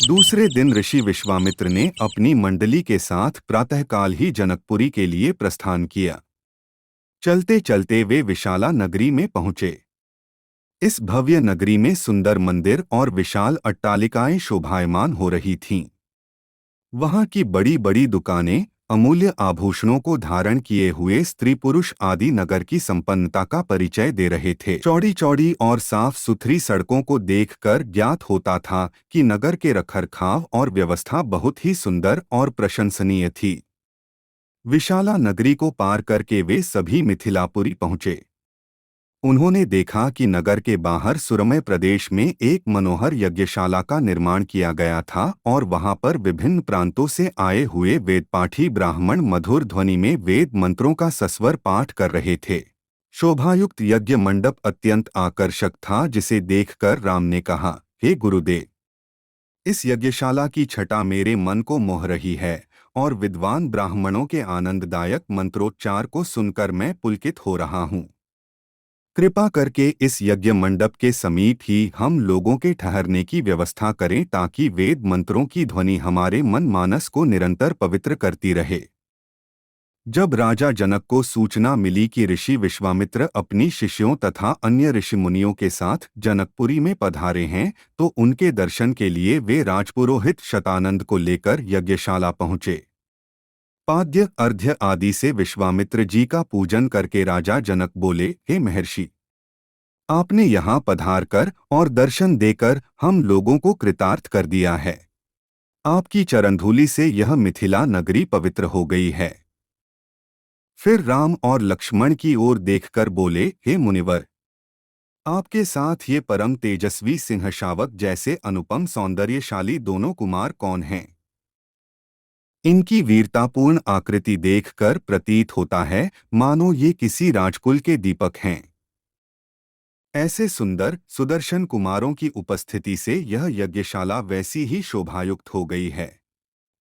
दूसरे दिन ऋषि विश्वामित्र ने अपनी मंडली के साथ प्रातःकाल ही जनकपुरी के लिए प्रस्थान किया। चलते चलते वे विशाला नगरी में पहुंचे। इस भव्य नगरी में सुंदर मंदिर और विशाल अट्टालिकाएं शोभायमान हो रही थीं। वहां की बड़ी बड़ी दुकानें अमूल्य आभूषणों को धारण किए हुए स्त्री पुरुष आदि नगर की संपन्नता का परिचय दे रहे थे। चौड़ी चौड़ी और साफ सुथरी सड़कों को देखकर ज्ञात होता था कि नगर के रखरखाव और व्यवस्था बहुत ही सुंदर और प्रशंसनीय थी। विशाला नगरी को पार करके वे सभी मिथिलापुरी पहुंचे। उन्होंने देखा कि नगर के बाहर सुरम्य प्रदेश में एक मनोहर यज्ञशाला का निर्माण किया गया था और वहां पर विभिन्न प्रांतों से आए हुए वेदपाठी ब्राह्मण मधुर ध्वनि में वेद मंत्रों का सस्वर पाठ कर रहे थे। शोभायुक्त यज्ञ मंडप अत्यंत आकर्षक था, जिसे देखकर राम ने कहा, हे गुरुदेव, इस यज्ञशाला की छटा मेरे मन को मोह रही है और विद्वान ब्राह्मणों के आनंददायक मंत्रोच्चार को सुनकर मैं पुलकित हो रहा हूँ। कृपा करके इस यज्ञ मंडप के समीप ही हम लोगों के ठहरने की व्यवस्था करें ताकि वेद मंत्रों की ध्वनि हमारे मन मानस को निरंतर पवित्र करती रहे। जब राजा जनक को सूचना मिली कि ऋषि विश्वामित्र अपनी शिष्यों तथा अन्य ऋषि मुनियों के साथ जनकपुरी में पधारे हैं, तो उनके दर्शन के लिए वे राजपुरोहित शतानंद को लेकर यज्ञशाला पहुंचे। पाद्य अर्घ्य आदि से विश्वामित्र जी का पूजन करके राजा जनक बोले, हे महर्षि, आपने यहाँ पधार कर और दर्शन देकर हम लोगों को कृतार्थ कर दिया है। आपकी चरणधूलि से यह मिथिला नगरी पवित्र हो गई है। फिर राम और लक्ष्मण की ओर देखकर बोले, हे मुनिवर, आपके साथ ये परम तेजस्वी सिंहशावक जैसे अनुपम सौंदर्यशाली दोनों कुमार कौन हैं? इनकी वीरतापूर्ण आकृति देखकर प्रतीत होता है मानो ये किसी राजकुल के दीपक हैं। ऐसे सुंदर सुदर्शन कुमारों की उपस्थिति से यह यज्ञशाला वैसी ही शोभायुक्त हो गई है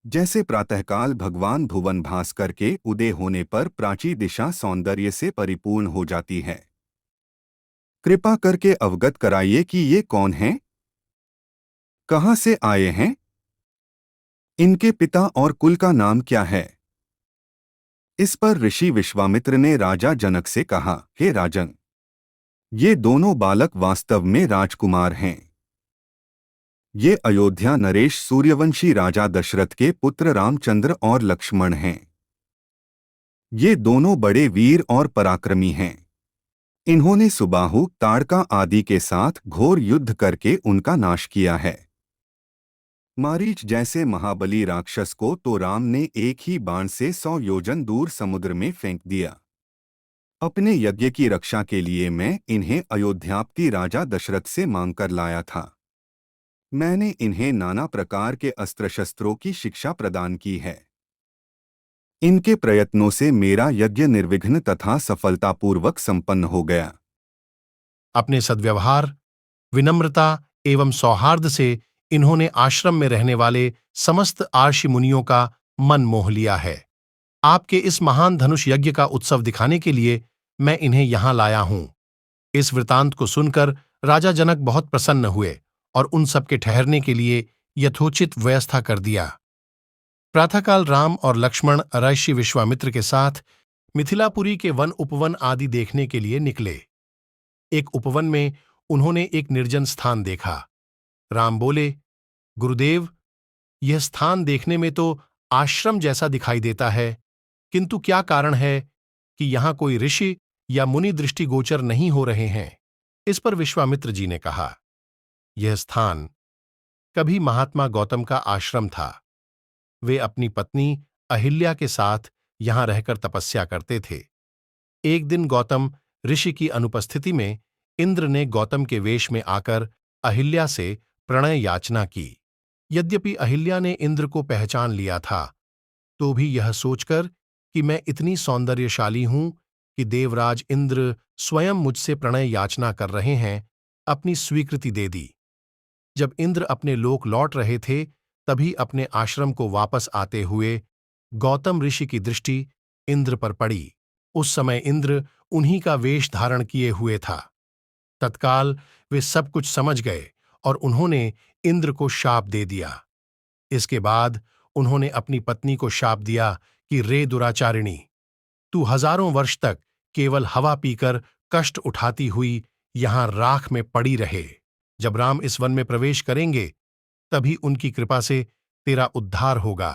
जैसे प्रातःकाल भगवान भुवन भास्कर के उदय होने पर प्राची दिशा सौंदर्य से परिपूर्ण हो जाती है। कृपा करके अवगत कराइए कि ये कौन हैं, कहाँ से आए हैं, इनके पिता और कुल का नाम क्या है? इस पर ऋषि विश्वामित्र ने राजा जनक से कहा, हे राजन, ये दोनों बालक वास्तव में राजकुमार हैं। ये अयोध्या नरेश सूर्यवंशी राजा दशरथ के पुत्र रामचंद्र और लक्ष्मण हैं। ये दोनों बड़े वीर और पराक्रमी हैं। इन्होंने सुबाहु ताड़का आदि के साथ घोर युद्ध करके उनका नाश किया है। मारीच जैसे महाबली राक्षस को तो राम ने एक ही बाण से 100 योजन दूर समुद्र में फेंक दिया। अपने यज्ञ की रक्षा के लिए मैं इन्हें अयोध्यापति राजा दशरथ से मांगकर लाया था। मैंने इन्हें नाना प्रकार के अस्त्र शस्त्रों की शिक्षा प्रदान की है। इनके प्रयत्नों से मेरा यज्ञ निर्विघ्न तथा सफलतापूर्वक संपन्न हो गया। अपने सद्व्यवहार, विनम्रता एवं सौहार्द से इन्होंने आश्रम में रहने वाले समस्त आर्षि मुनियों का मन मोह लिया है। आपके इस महान धनुष यज्ञ का उत्सव दिखाने के लिए मैं इन्हें यहां लाया हूं। इस वृतांत को सुनकर राजा जनक बहुत प्रसन्न हुए और उन सबके ठहरने के लिए यथोचित व्यवस्था कर दिया। प्रातःकाल राम और लक्ष्मण ऋषि विश्वामित्र के साथ मिथिलापुरी के वन उपवन आदि देखने के लिए निकले। एक उपवन में उन्होंने एक निर्जन स्थान देखा। राम बोले, गुरुदेव, यह स्थान देखने में तो आश्रम जैसा दिखाई देता है, किंतु क्या कारण है कि यहां कोई ऋषि या मुनि दृष्टिगोचर नहीं हो रहे हैं? इस पर विश्वामित्र जी ने कहा, यह स्थान कभी महात्मा गौतम का आश्रम था। वे अपनी पत्नी अहिल्या के साथ यहां रहकर तपस्या करते थे। एक दिन गौतम ऋषि की अनुपस्थिति में इंद्र ने गौतम के वेश में आकर अहिल्या से प्रणय याचना की। यद्यपि अहिल्या ने इंद्र को पहचान लिया था, तो भी यह सोचकर कि मैं इतनी सौंदर्यशाली हूं कि देवराज इंद्र स्वयं मुझसे प्रणय याचना कर रहे हैं, अपनी स्वीकृति दे दी। जब इंद्र अपने लोक लौट रहे थे, तभी अपने आश्रम को वापस आते हुए गौतम ऋषि की दृष्टि इंद्र पर पड़ी। उस समय इंद्र उन्हीं का वेश धारण किए हुए था। तत्काल वे सब कुछ समझ गए और उन्होंने इंद्र को शाप दे दिया। इसके बाद उन्होंने अपनी पत्नी को शाप दिया कि रे दुराचारिणी, तू हजारों वर्ष तक केवल हवा पीकर कष्ट उठाती हुई यहां राख में पड़ी रहे। जब राम इस वन में प्रवेश करेंगे तभी उनकी कृपा से तेरा उद्धार होगा।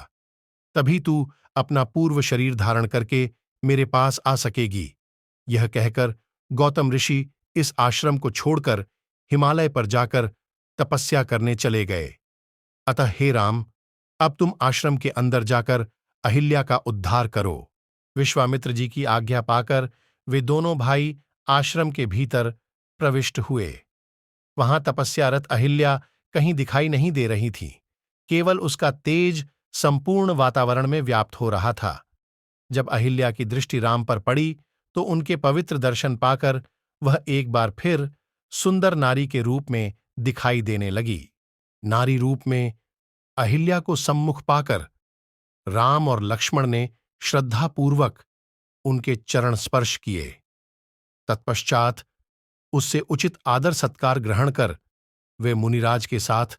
तभी तू अपना पूर्व शरीर धारण करके मेरे पास आ सकेगी। यह कहकर गौतम ऋषि इस आश्रम को छोड़कर हिमालय पर जाकर तपस्या करने चले गए। अतः हे राम, अब तुम आश्रम के अंदर जाकर अहिल्या का उद्धार करो। विश्वामित्र जी की आज्ञा पाकर वे दोनों भाई आश्रम के भीतर प्रविष्ट हुए। वहां तपस्यारत अहिल्या कहीं दिखाई नहीं दे रही थी, केवल उसका तेज संपूर्ण वातावरण में व्याप्त हो रहा था। जब अहिल्या की दृष्टि राम पर पड़ी तो उनके पवित्र दर्शन पाकर वह एक बार फिर सुंदर नारी के रूप में दिखाई देने लगी। नारी रूप में अहिल्या को सम्मुख पाकर राम और लक्ष्मण ने श्रद्धापूर्वक उनके चरण स्पर्श किए। तत्पश्चात उससे उचित आदर सत्कार ग्रहण कर वे मुनिराज के साथ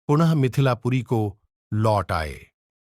पुनः मिथिलापुरी को लौट आए।